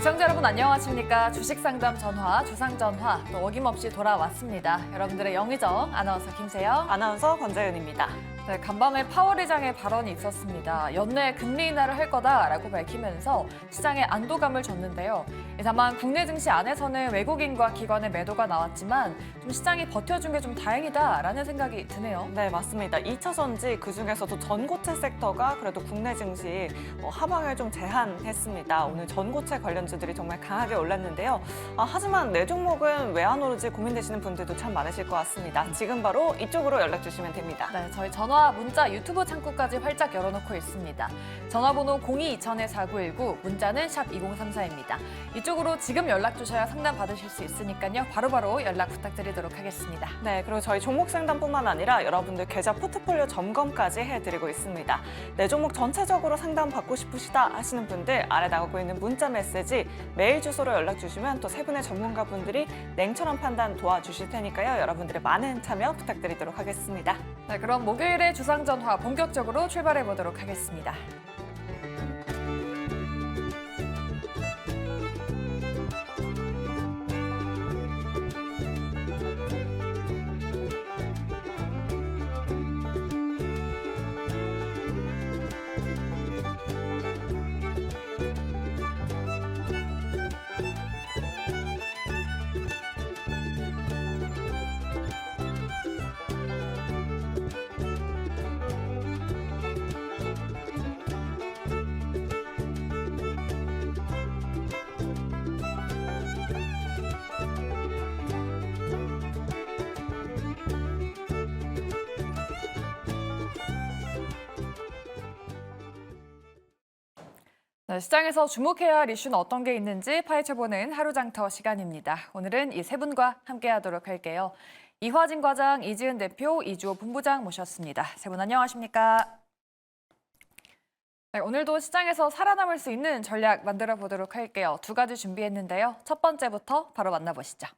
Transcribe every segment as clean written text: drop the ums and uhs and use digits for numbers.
시청자 여러분 안녕하십니까. 주식상담 전화, 주상전화 또 어김없이 돌아왔습니다. 여러분들의 영의정 아나운서 김세영, 아나운서 권재윤입니다. 네, 간밤에 파월의장의 발언이 있었습니다. 연내 금리 인하를 할 거다라고 밝히면서 시장에 안도감을 줬는데요. 다만 국내 증시 안에서는 외국인과 기관의 매도가 나왔지만 좀 시장이 버텨준 게 좀 다행이다라는 생각이 드네요. 네, 맞습니다. 2차 전지 그중에서도 전고체 섹터가 그래도 국내 증시 하방을 좀 제한했습니다. 오늘 전고체 관련주들이 정말 강하게 올랐는데요. 하지만 내 종목은 왜 안 오르지 고민되시는 분들도 참 많으실 것 같습니다. 지금 바로 이쪽으로 연락 주시면 됩니다. 네, 저희 전화, 문자, 유튜브 창구까지 활짝 열어놓고 있습니다. 전화번호 02-2000-4919, 문자는 샵 2034입니다. 이쪽으로 지금 연락 주셔야 상담 받으실 수 있으니까요. 바로바로 연락 부탁드리도록 하겠습니다. 네, 그리고 저희 종목 상담뿐만 아니라 여러분들 계좌 포트폴리오 점검까지 해드리고 있습니다. 내 종목 전체적으로 상담 받고 싶으시다 하시는 분들 아래 나오고 있는 문자 메시지, 메일 주소로 연락 주시면 또 세 분의 전문가분들이 냉철한 판단 도와주실 테니까요. 여러분들의 많은 참여 부탁드리도록 하겠습니다. 네, 그럼 목요일의 주상전화 본격적으로 출발해 보도록 하겠습니다. 네, 시장에서 주목해야 할 이슈는 어떤 게 있는지 파헤쳐보는 하루장터 시간입니다. 오늘은 이 세 분과 함께하도록 할게요. 이화진 과장, 이지은 대표, 이주호 본부장 모셨습니다. 세 분 안녕하십니까? 네, 오늘도 시장에서 살아남을 수 있는 전략 만들어 보도록 할게요. 두 가지 준비했는데요. 첫 번째부터 바로 만나보시죠.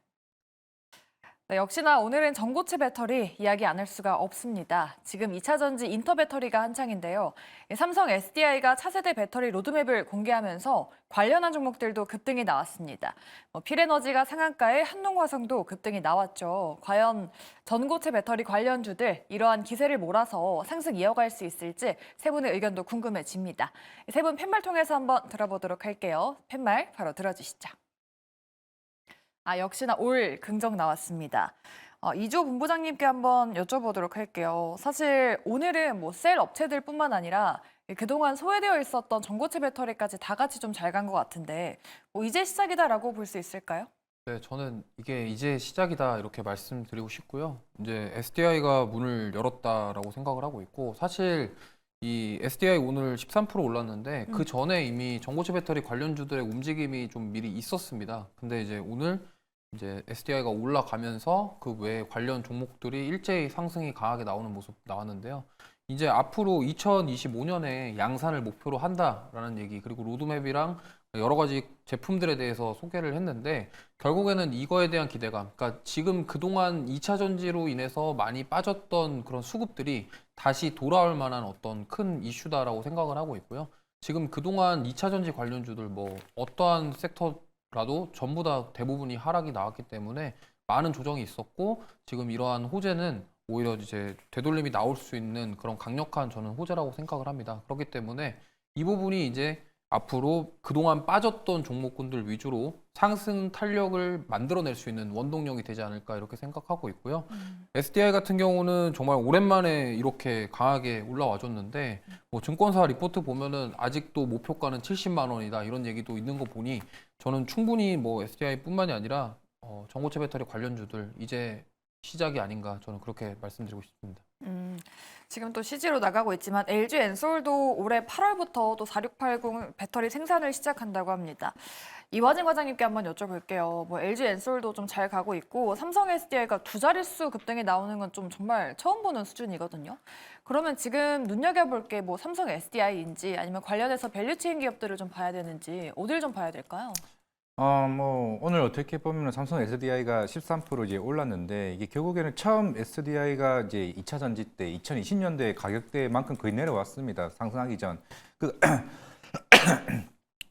네, 역시나 오늘은 전고체 배터리 이야기 안 할 수가 없습니다. 지금 2차 전지 인터 배터리가 한창인데요. 삼성 SDI가 차세대 배터리 로드맵을 공개하면서 관련한 종목들도 급등이 나왔습니다. 필에너지가 상한가에 한농화성도 급등이 나왔죠. 과연 전고체 배터리 관련주들 이러한 기세를 몰아서 상승 이어갈 수 있을지 세 분의 의견도 궁금해집니다. 세 분 팻말 통해서 한번 들어보도록 할게요. 팻말 바로 들어주시죠. 역시나 올 긍정 나왔습니다. 이주호 본부장님께 한번 여쭤보도록 할게요. 사실 오늘은 셀 업체들뿐만 아니라 그동안 소외되어 있었던 전고체 배터리까지 다 같이 좀 잘 간 것 같은데 이제 시작이다라고 볼 수 있을까요? 네, 저는 이게 이제 시작이다 이렇게 말씀드리고 싶고요. 이제 SDI가 문을 열었다라고 생각을 하고 있고 사실 이 SDI 오늘 13% 올랐는데 그 전에 이미 전고체 배터리 관련주들의 움직임이 좀 미리 있었습니다. 근데 이제 오늘 이제 SDI가 올라가면서 그 외 관련 종목들이 일제히 상승이 강하게 나오는 모습 나왔는데요. 이제 앞으로 2025년에 양산을 목표로 한다라는 얘기, 그리고 로드맵이랑 여러 가지 제품들에 대해서 소개를 했는데 결국에는 이거에 대한 기대감, 그러니까 지금 그동안 2차 전지로 인해서 많이 빠졌던 그런 수급들이 다시 돌아올 만한 어떤 큰 이슈다라고 생각을 하고 있고요. 지금 그동안 2차 전지 관련주들 어떠한 섹터라도 전부 다 대부분이 하락이 나왔기 때문에 많은 조정이 있었고 지금 이러한 호재는 오히려 이제 되돌림이 나올 수 있는 그런 강력한 저는 호재라고 생각을 합니다. 그렇기 때문에 이 부분이 이제 앞으로 그동안 빠졌던 종목군들 위주로 상승 탄력을 만들어낼 수 있는 원동력이 되지 않을까 이렇게 생각하고 있고요. SDI 같은 경우는 정말 오랜만에 이렇게 강하게 올라와줬는데 증권사 리포트 보면은 아직도 목표가는 70만 원이다 이런 얘기도 있는 거 보니 저는 충분히 SDI뿐만이 아니라 전고체 배터리 관련주들 이제 시작이 아닌가 저는 그렇게 말씀드리고 싶습니다. 지금 또 CG로 나가고 있지만 LG 엔솔도 올해 8월부터 또 4680 배터리 생산을 시작한다고 합니다. 이화진 과장님께 한번 여쭤볼게요. LG 엔솔도 좀 잘 가고 있고 삼성 SDI가 두 자릿수 급등이 나오는 건 좀 정말 처음 보는 수준이거든요. 그러면 지금 눈여겨볼 게 삼성 SDI인지 아니면 관련해서 밸류체인 기업들을 좀 봐야 되는지 어딜 좀 봐야 될까요? 오늘 어떻게 보면 삼성 SDI가 13% 이제 올랐는데 이게 결국에는 처음 SDI가 이제 2차 전지 때 2020년대 가격대만큼 거의 내려왔습니다. 상승하기 전.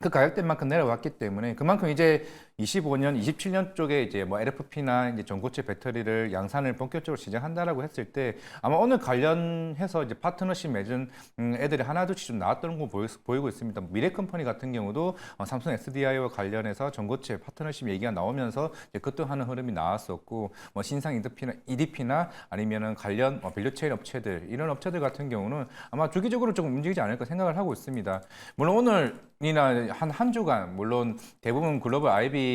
그 가격대만큼 내려왔기 때문에 그만큼 이제 25년, 27년 쪽에 이제 뭐 LFP나 이제 전고체 배터리를 양산을 본격적으로 시작한다라고 했을 때 아마 오늘 관련해서 이제 파트너십 맺은 애들이 하나둘씩 좀 나왔던 거 보이고 있습니다. 미래컴퍼니 같은 경우도 삼성 SDI와 관련해서 전고체 파트너십 얘기가 나오면서 이제 급등하는 흐름이 나왔었고 뭐 신상 EDP나 아니면은 관련 밸류체인 업체들 이런 업체들 같은 경우는 아마 주기적으로 조금 움직이지 않을까 생각을 하고 있습니다. 물론 오늘이나 한 주간 물론 대부분 글로벌 IB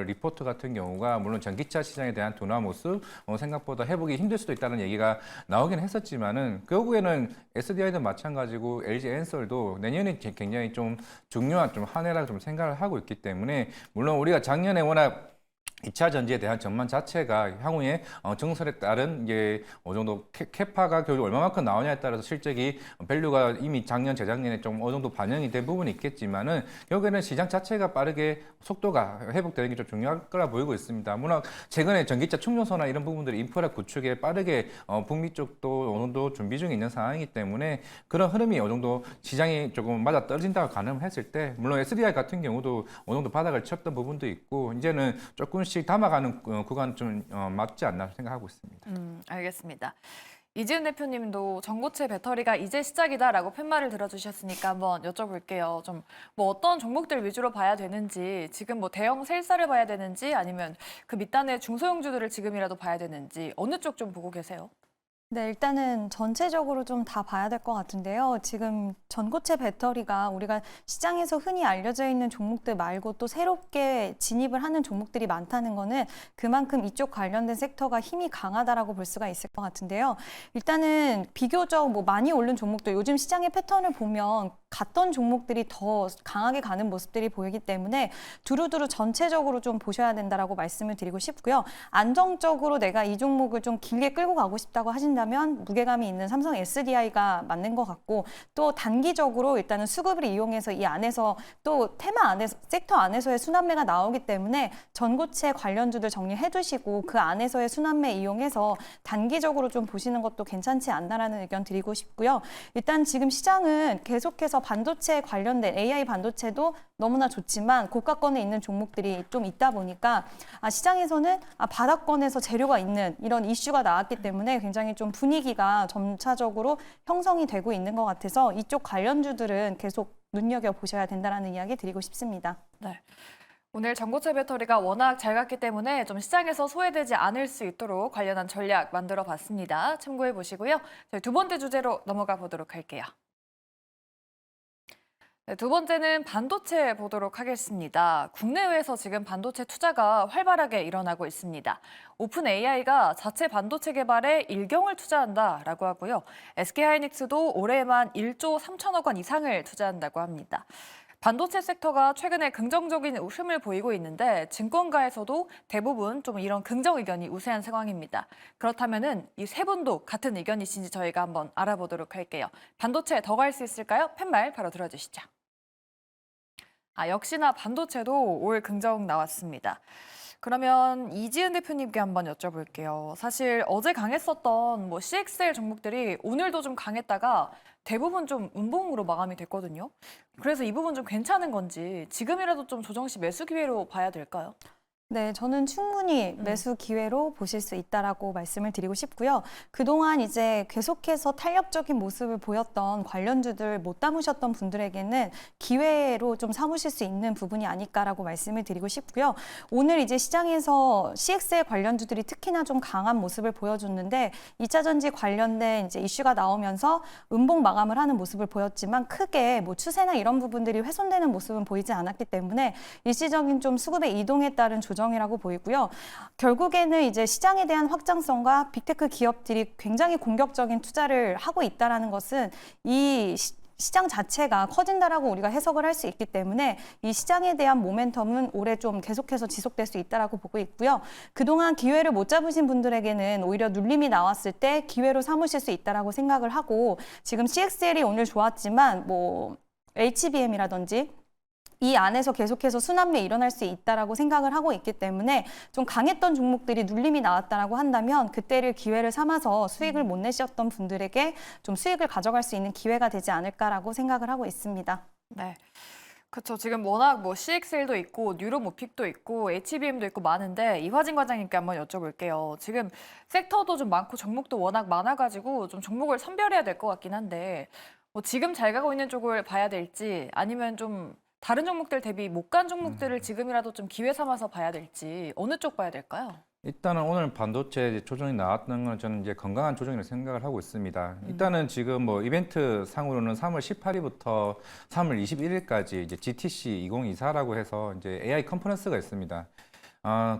리포트 같은 경우가 물론 전기차 시장에 대한 둔화 모습 생각보다 회복이 힘들 수도 있다는 얘기가 나오긴 했었지만은 결국에는 SDI도 마찬가지고 LG 엔솔도 내년에 굉장히 좀 중요한 좀 한 해라고 좀 생각을 하고 있기 때문에 물론 우리가 작년에 워낙 2차 전지에 대한 전망 자체가 향후에 증설에 따른 이게 어느 정도 캐파가 결국 얼마만큼 나오냐에 따라서 실적이 밸류가 이미 작년 재작년에 좀 어느 정도 반영이 된 부분이 있겠지만은 결국에는 시장 자체가 빠르게 속도가 회복되는 게 좀 중요할 거라 보이고 있습니다. 물론 최근에 전기차 충전소나 이런 부분들이 인프라 구축에 빠르게 북미 쪽도 어느 정도 준비 중에 있는 상황이기 때문에 그런 흐름이 어느 정도 시장이 조금 맞아 떨어진다고 가늠했을 때 물론 SDI 같은 경우도 어느 정도 바닥을 쳤던 부분도 있고 이제는 조금씩 담아가는 구간 좀 맞지 않나 생각하고 있습니다. 알겠습니다. 이지은 대표님도 전고체 배터리가 이제 시작이다라고 팻말을 들어주셨으니까 한번 여쭤볼게요. 좀 뭐 어떤 종목들 위주로 봐야 되는지, 지금 뭐 대형 셀사를 봐야 되는지, 아니면 그 밑단의 중소형주들을 지금이라도 봐야 되는지 어느 쪽 좀 보고 계세요? 네, 일단은 전체적으로 좀 다 봐야 될 것 같은데요. 지금 전고체 배터리가 우리가 시장에서 흔히 알려져 있는 종목들 말고 또 새롭게 진입을 하는 종목들이 많다는 거는 그만큼 이쪽 관련된 섹터가 힘이 강하다라고 볼 수가 있을 것 같은데요. 일단은 비교적 뭐 많이 오른 종목들, 요즘 시장의 패턴을 보면 갔던 종목들이 더 강하게 가는 모습들이 보이기 때문에 두루두루 전체적으로 좀 보셔야 된다라고 말씀을 드리고 싶고요. 안정적으로 내가 이 종목을 좀 길게 끌고 가고 싶다고 하신다면 무게감이 있는 삼성 SDI가 맞는 것 같고 또 단기적으로 일단은 수급을 이용해서 이 안에서 또 테마 안에서 섹터 안에서의 순환매가 나오기 때문에 전고체 관련주들 정리해 두시고 그 안에서의 순환매 이용해서 단기적으로 좀 보시는 것도 괜찮지 않나라는 의견 드리고 싶고요. 일단 지금 시장은 계속해서 반도체 관련된 AI 반도체도 너무나 좋지만 고가권에 있는 종목들이 좀 있다 보니까 시장에서는 바닥권에서 재료가 있는 이런 이슈가 나왔기 때문에 굉장히 좀 분위기가 점차적으로 형성이 되고 있는 것 같아서 이쪽 관련주들은 계속 눈여겨보셔야 된다는 이야기 드리고 싶습니다. 네. 오늘 전고체 배터리가 워낙 잘 갔기 때문에 좀 시장에서 소외되지 않을 수 있도록 관련한 전략 만들어 봤습니다. 참고해 보시고요. 저희 두 번째 주제로 넘어가 보도록 할게요. 네, 두 번째는 반도체 보도록 하겠습니다. 국내외에서 지금 반도체 투자가 활발하게 일어나고 있습니다. 오픈 AI가 자체 반도체 개발에 일경을 투자한다라고 하고요. SK하이닉스도 올해만 1조 3천억 원 이상을 투자한다고 합니다. 반도체 섹터가 최근에 긍정적인 흐름을 보이고 있는데 증권가에서도 대부분 좀 이런 긍정 의견이 우세한 상황입니다. 그렇다면은 이 세 분도 같은 의견이신지 저희가 한번 알아보도록 할게요. 반도체 더 갈 수 있을까요? 팻말 바로 들어주시죠. 역시나 반도체도 올 긍정 나왔습니다. 그러면 이지은 대표님께 한번 여쭤볼게요. 사실 어제 강했었던 뭐 CXL 종목들이 오늘도 좀 강했다가 대부분 좀 음봉으로 마감이 됐거든요. 그래서 이 부분 좀 괜찮은 건지 지금이라도 좀 조정 시 매수 기회로 봐야 될까요? 네, 저는 충분히 매수 기회로 보실 수 있다라고 말씀을 드리고 싶고요. 그동안 이제 계속해서 탄력적인 모습을 보였던 관련주들 못 담으셨던 분들에게는 기회로 좀 삼으실 수 있는 부분이 아닐까라고 말씀을 드리고 싶고요. 오늘 이제 시장에서 CXL 관련주들이 특히나 좀 강한 모습을 보여줬는데 2차 전지 관련된 이제 이슈가 나오면서 음봉 마감을 하는 모습을 보였지만 크게 뭐 추세나 이런 부분들이 훼손되는 모습은 보이지 않았기 때문에 일시적인 좀 수급의 이동에 따른 조정이라고 보이고요. 결국에는 이제 시장에 대한 확장성과 빅테크 기업들이 굉장히 공격적인 투자를 하고 있다는 것은 이 시장 자체가 커진다라고 우리가 해석을 할 수 있기 때문에 이 시장에 대한 모멘텀은 올해 좀 계속해서 지속될 수 있다라고 보고 있고요. 그동안 기회를 못 잡으신 분들에게는 오히려 눌림이 나왔을 때 기회로 삼으실 수 있다라고 생각을 하고 지금 CXL이 오늘 좋았지만 뭐 HBM이라든지 이 안에서 계속해서 순환매 일어날 수 있다라고 생각을 하고 있기 때문에 좀 강했던 종목들이 눌림이 나왔다라고 한다면 그때를 기회를 삼아서 수익을 못 내셨던 분들에게 좀 수익을 가져갈 수 있는 기회가 되지 않을까라고 생각을 하고 있습니다. 네. 그렇죠. 지금 워낙 뭐 CXL도 있고 뉴로모픽도 있고 HBM도 있고 많은데 이화진 과장님께 한번 여쭤볼게요. 지금 섹터도 좀 많고 종목도 워낙 많아가지고 좀 종목을 선별해야 될 것 같긴 한데 뭐 지금 잘 가고 있는 쪽을 봐야 될지 아니면 좀 다른 종목들 대비 못 간 종목들을 지금이라도 좀 기회 삼아서 봐야 될지 어느 쪽 봐야 될까요? 일단은 오늘 반도체 조정이 나왔던 건 저는 이제 건강한 조정이라고 생각을 하고 있습니다. 일단은 지금 뭐 이벤트 상으로는 3월 18일부터 3월 21일까지 이제 GTC 2024라고 해서 이제 AI 컨퍼런스가 있습니다.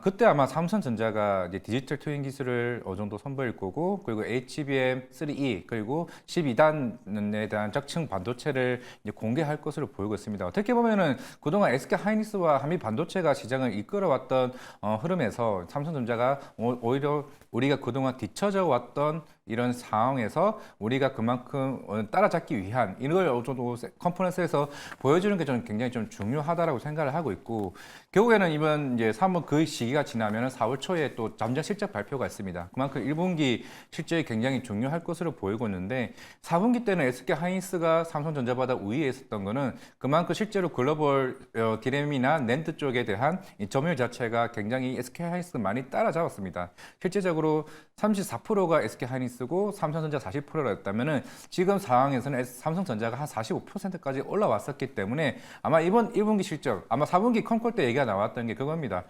그때 아마 삼성전자가 이제 디지털 트윈 기술을 어느 정도 선보일 거고, 그리고 HBM3E 그리고 12단에 대한 적층 반도체를 이제 공개할 것으로 보이고 있습니다. 어떻게 보면은 그동안 SK 하이닉스와 한미 반도체가 시장을 이끌어왔던 흐름에서 삼성전자가 오히려 우리가 그동안 뒤처져 왔던 이런 상황에서 우리가 그만큼 따라잡기 위한 이걸 어느 정도 컨퍼런스에서 보여주는 게 저는 굉장히 좀 중요하다라고 생각을 하고 있고, 결국에는 이번 이제 3월 그 시기가 지나면 4월 초에 또 잠정 실적 발표가 있습니다. 그만큼 1분기 실적이 굉장히 중요할 것으로 보이고 있는데, 4분기 때는 SK 하이닉스가 삼성전자보다 우위에 있었던 거는 그만큼 실제로 글로벌 디램이나 낸드 쪽에 대한 이 점유율 자체가 굉장히 SK 하이닉스 많이 따라잡았습니다. 실제적으로 34%가 SK 하이닉스고 삼성전자 40%였다면은 지금 상황에서는 삼성전자가 한 45%까지 올라왔었기 때문에 아마 이번 1분기 실적, 아마 4분기 컨콜 때 얘기가 나왔던 게 그겁니다.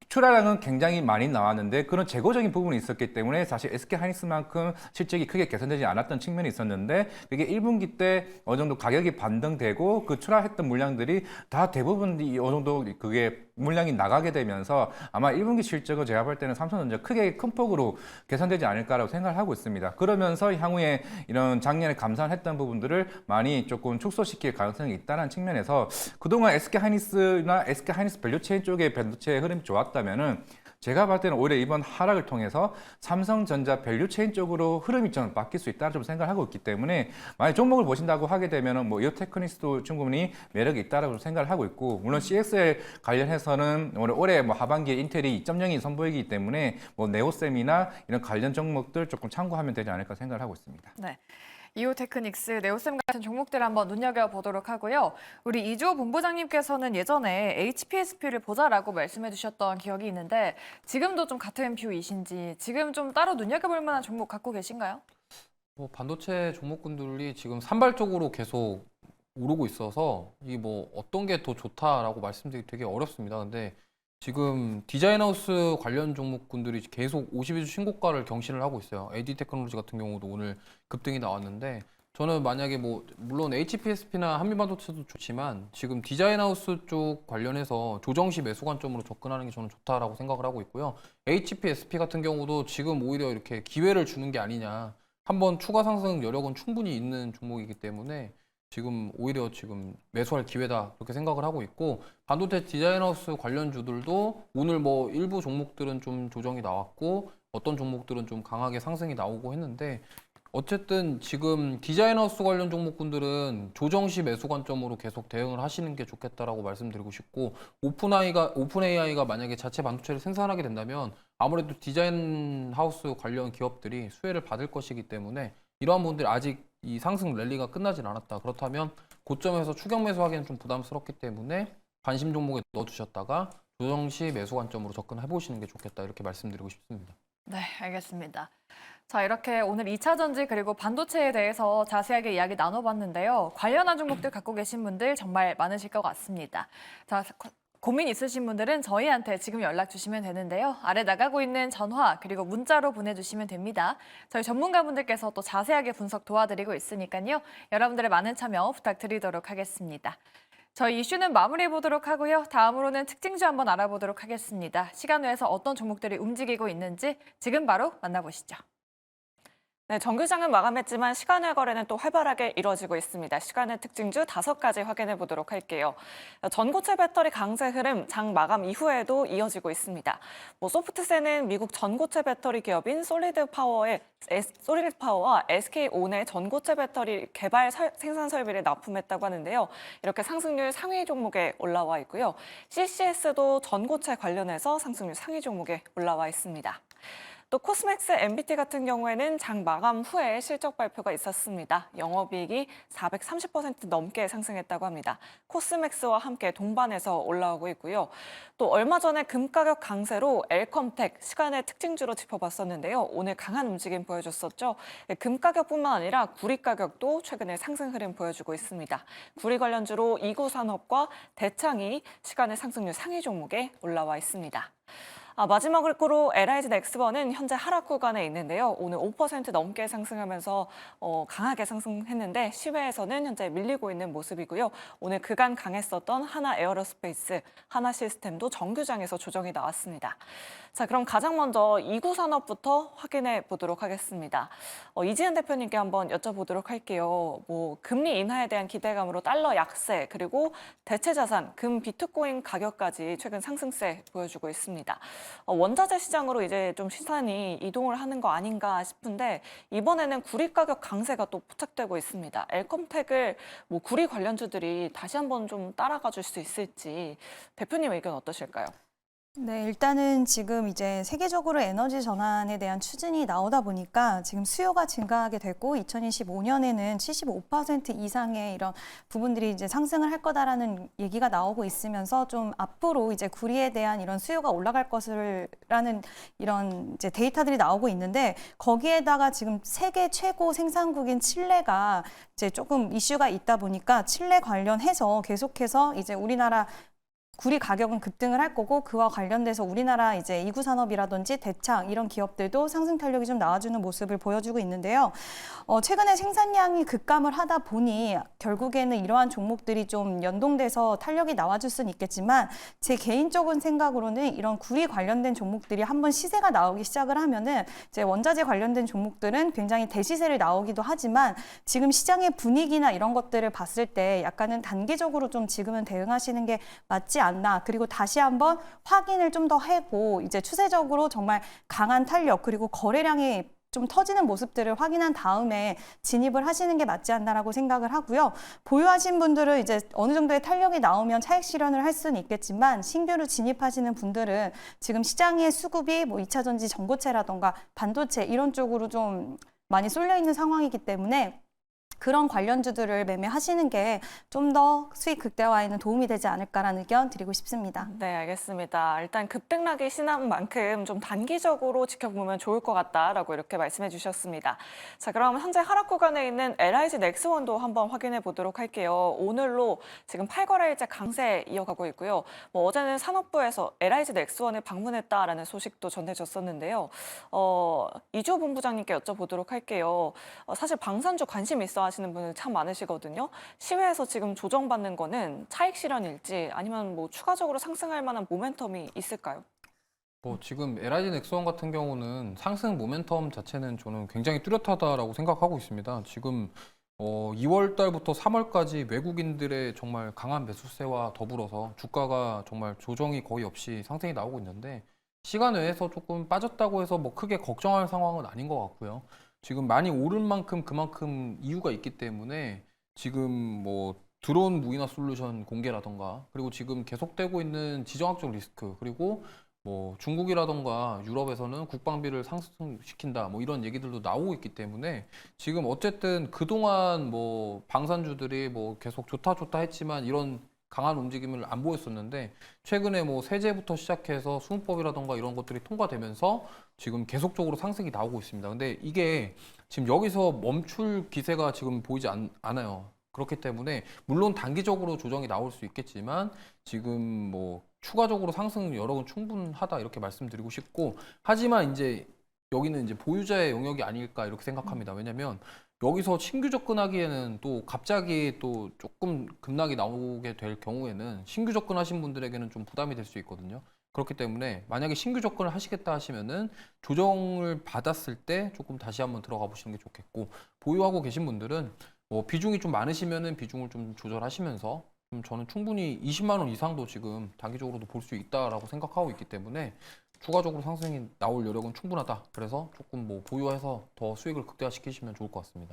출하량은 굉장히 많이 나왔는데 그런 재고적인 부분이 있었기 때문에 사실 SK 하이닉스만큼 실적이 크게 개선되지 않았던 측면이 있었는데, 그게 1분기 때 어느 정도 가격이 반등되고 그 출하했던 물량들이 다 대부분 어느 정도 그게 물량이 나가게 되면서 아마 1분기 실적은 제가 볼 때는 삼성전자 크게 큰 폭으로 개선되지 않을까라고 생각을 하고 있습니다. 그러면서 향후에 이런 작년에 감산했던 부분들을 많이 조금 축소시킬 가능성이 있다는 측면에서 그동안 SK 하이닉스나 SK 하이닉스 밸류체인 쪽의 반도체 흐름이 좋았다면은 제가 봤을 때는 오히려 이번 하락을 통해서 삼성전자 밸류체인 쪽으로 흐름이 좀 바뀔 수 있다 좀 생각을 하고 있기 때문에, 만약 종목을 보신다고 하게 되면은 뭐 이오테크닉스도 충분히 매력이 있다라고 생각을 하고 있고, 물론 CXL 관련해서는 올해 뭐 하반기에 인텔이 2.0이 선보이기 때문에 뭐 네오셈이나 이런 관련 종목들 조금 참고하면 되지 않을까 생각을 하고 있습니다. 네. 이오테크닉스, 네오셈 같은 종목들 한번 눈여겨보도록 하고요. 우리 이주호 본부장님께서는 예전에 HPSP를 보자라고 말씀해 주셨던 기억이 있는데 지금도 좀 같은 뷰이신지 지금 좀 따로 눈여겨볼 만한 종목 갖고 계신가요? 뭐 반도체 종목군들이 지금 산발적으로 계속 오르고 있어서 이 뭐 어떤 게 더 좋다라고 말씀드리기 되게 어렵습니다. 근데 지금 디자인하우스 관련 종목군들이 계속 52주 신고가를 경신을 하고 있어요. AD 테크놀로지 같은 경우도 오늘 급등이 나왔는데, 저는 만약에 뭐 물론 HPSP나 한미반도체도 좋지만 지금 디자인하우스 쪽 관련해서 조정시 매수 관점으로 접근하는 게 저는 좋다라고 생각을 하고 있고요. HPSP 같은 경우도 지금 오히려 이렇게 기회를 주는 게 아니냐, 한번 추가 상승 여력은 충분히 있는 종목이기 때문에 지금 오히려 지금 매수할 기회다 그렇게 생각을 하고 있고, 반도체 디자인하우스 관련주들도 오늘 뭐 일부 종목들은 좀 조정이 나왔고 어떤 종목들은 좀 강하게 상승이 나오고 했는데, 어쨌든 지금 디자인하우스 관련 종목군들은 조정 시 매수 관점으로 계속 대응을 하시는 게 좋겠다라고 말씀드리고 싶고, 오픈AI가 만약에 자체 반도체를 생산하게 된다면 아무래도 디자인하우스 관련 기업들이 수혜를 받을 것이기 때문에 이러한 분들이 아직 이 상승 랠리가 끝나진 않았다. 그렇다면 고점에서 추격 매수하기는 좀 부담스럽기 때문에 관심 종목에 넣어두셨다가 조정 시 매수 관점으로 접근해 보시는 게 좋겠다, 이렇게 말씀드리고 싶습니다. 네, 알겠습니다. 자, 이렇게 오늘 2차 전지 그리고 반도체에 대해서 자세하게 이야기 나눠봤는데요. 관련한 종목들 갖고 계신 분들 정말 많으실 것 같습니다. 자, 고민 있으신 분들은 저희한테 지금 연락 주시면 되는데요. 아래 나가고 있는 전화 그리고 문자로 보내주시면 됩니다. 저희 전문가분들께서 또 자세하게 분석 도와드리고 있으니까요. 여러분들의 많은 참여 부탁드리도록 하겠습니다. 저희 이슈는 마무리해 보도록 하고요. 다음으로는 특징주 한번 알아보도록 하겠습니다. 시간 외에서 어떤 종목들이 움직이고 있는지 지금 바로 만나보시죠. 네, 정규장은 마감했지만 시간외 거래는 또 활발하게 이뤄지고 있습니다. 시간외 특징주 5가지 확인해 보도록 할게요. 전고체 배터리 강세 흐름 장 마감 이후에도 이어지고 있습니다. 소프트셀은 미국 전고체 배터리 기업인 솔리드파워와 SK온의 전고체 배터리 개발 생산 설비를 납품했다고 하는데요. 이렇게 상승률 상위 종목에 올라와 있고요. CCS도 전고체 관련해서 상승률 상위 종목에 올라와 있습니다. 또 코스맥스 MBT 같은 경우에는 장 마감 후에 실적 발표가 있었습니다. 영업이익이 430% 넘게 상승했다고 합니다. 코스맥스와 함께 동반해서 올라오고 있고요. 또 얼마 전에 금 가격 강세로 엘컴텍 시간의 특징주로 짚어봤었는데요. 오늘 강한 움직임 보여줬었죠. 금 가격뿐만 아니라 구리 가격도 최근에 상승 흐름 보여주고 있습니다. 구리 관련주로 이구산업과 대창이 시간의 상승률 상위 종목에 올라와 있습니다. 마지막으로 LIG 넥스원은 현재 하락 구간에 있는데요. 오늘 5% 넘게 상승하면서 강하게 상승했는데 시외에서는 현재 밀리고 있는 모습이고요. 오늘 그간 강했었던 하나 에어로스페이스, 하나 시스템도 정규장에서 조정이 나왔습니다. 자, 그럼 가장 먼저 이구산업부터 확인해 보도록 하겠습니다. 이지은 대표님께 한번 여쭤보도록 할게요. 금리 인하에 대한 기대감으로 달러 약세, 그리고 대체 자산, 금 비트코인 가격까지 최근 상승세 보여주고 있습니다. 원자재 시장으로 이제 좀 시선이 이동을 하는 거 아닌가 싶은데 이번에는 구리 가격 강세가 또 포착되고 있습니다. 엘컴텍을 구리 관련주들이 다시 한번 좀 따라가 줄 수 있을지 대표님 의견 어떠실까요? 네, 일단은 지금 이제 세계적으로 에너지 전환에 대한 추진이 나오다 보니까 지금 수요가 증가하게 됐고 2025년에는 75% 이상의 이런 부분들이 이제 상승을 할 거다라는 얘기가 나오고 있으면서 좀 앞으로 이제 구리에 대한 이런 수요가 올라갈 것을라는 이런 이제 데이터들이 나오고 있는데 거기에다가 지금 세계 최고 생산국인 칠레가 이제 조금 이슈가 있다 보니까 칠레 관련해서 계속해서 이제 우리나라 구리 가격은 급등을 할 거고 그와 관련돼서 우리나라 이제 이구산업이라든지 대창 이런 기업들도 상승 탄력이 좀 나와주는 모습을 보여주고 있는데요. 최근에 생산량이 급감을 하다 보니 결국에는 이러한 종목들이 좀 연동돼서 탄력이 나와줄 수는 있겠지만 제 개인적인 생각으로는 이런 구리 관련된 종목들이 한번 시세가 나오기 시작을 하면은 이제 원자재 관련된 종목들은 굉장히 대시세를 나오기도 하지만 지금 시장의 분위기나 이런 것들을 봤을 때 약간은 단기적으로 좀 지금은 대응하시는 게 맞지 않나. 그리고 다시 한번 확인을 좀 더 하고 이제 추세적으로 정말 강한 탄력 그리고 거래량이 좀 터지는 모습들을 확인한 다음에 진입을 하시는 게 맞지 않나라고 생각을 하고요. 보유하신 분들은 이제 어느 정도의 탄력이 나오면 차익 실현을 할 수는 있겠지만 신규로 진입하시는 분들은 지금 시장의 수급이 2차 전지 전고체라던가 반도체 이런 쪽으로 좀 많이 쏠려 있는 상황이기 때문에 그런 관련주들을 매매하시는 게 좀 더 수익 극대화에는 도움이 되지 않을까라는 의견 드리고 싶습니다. 네, 알겠습니다. 일단 급등락이 심한 만큼 좀 단기적으로 지켜보면 좋을 것 같다라고 이렇게 말씀해 주셨습니다. 자, 그럼 현재 하락 구간에 있는 LIG 넥스원도 한번 확인해 보도록 할게요. 오늘로 지금 8거래일째 강세 이어가고 있고요. 어제는 산업부에서 LIG 넥스원을 방문했다라는 소식도 전해졌었는데요. 이주호 본부장님께 여쭤보도록 할게요. 사실 방산주 관심 있어 하시는 분들 참 많으시거든요. 시외에서 지금 조정받는 거는 차익 실현일지 아니면 추가적으로 상승할 만한 모멘텀이 있을까요? 지금 LIG 넥스원 같은 경우는 상승 모멘텀 자체는 저는 굉장히 뚜렷하다라고 생각하고 있습니다. 지금 2월 달부터 3월까지 외국인들의 정말 강한 매수세와 더불어서 주가가 정말 조정이 거의 없이 상승이 나오고 있는데 시간 외에서 조금 빠졌다고 해서 크게 걱정할 상황은 아닌 것 같고요. 지금 많이 오른 만큼 그만큼 이유가 있기 때문에 지금 드론 무인화 솔루션 공개라던가 그리고 지금 계속되고 있는 지정학적 리스크 그리고 중국이라던가 유럽에서는 국방비를 상승시킨다 이런 얘기들도 나오고 있기 때문에 지금 어쨌든 그동안 방산주들이 계속 좋다 했지만 이런 강한 움직임을 안 보였었는데 최근에 세제부터 시작해서 수문법이라던가 이런 것들이 통과되면서 지금 계속적으로 상승이 나오고 있습니다. 근데 이게 지금 여기서 멈출 기세가 지금 보이지 않아요. 그렇기 때문에 물론 단기적으로 조정이 나올 수 있겠지만 지금 추가적으로 상승 여력은 충분하다 이렇게 말씀드리고 싶고 하지만 이제 여기는 이제 보유자의 영역이 아닐까 이렇게 생각합니다. 왜냐면 여기서 신규 접근하기에는 또 갑자기 또 조금 급락이 나오게 될 경우에는 신규 접근하신 분들에게는 좀 부담이 될 수 있거든요. 그렇기 때문에 만약에 신규 접근을 하시겠다 하시면은 조정을 받았을 때 조금 다시 한번 들어가 보시는 게 좋겠고 보유하고 계신 분들은 비중이 좀 많으시면은 비중을 좀 조절하시면서 저는 충분히 20만 원 이상도 지금 단기적으로도 볼 수 있다라고 생각하고 있기 때문에 추가적으로 상승이 나올 여력은 충분하다. 그래서 조금 보유해서 더 수익을 극대화시키시면 좋을 것 같습니다.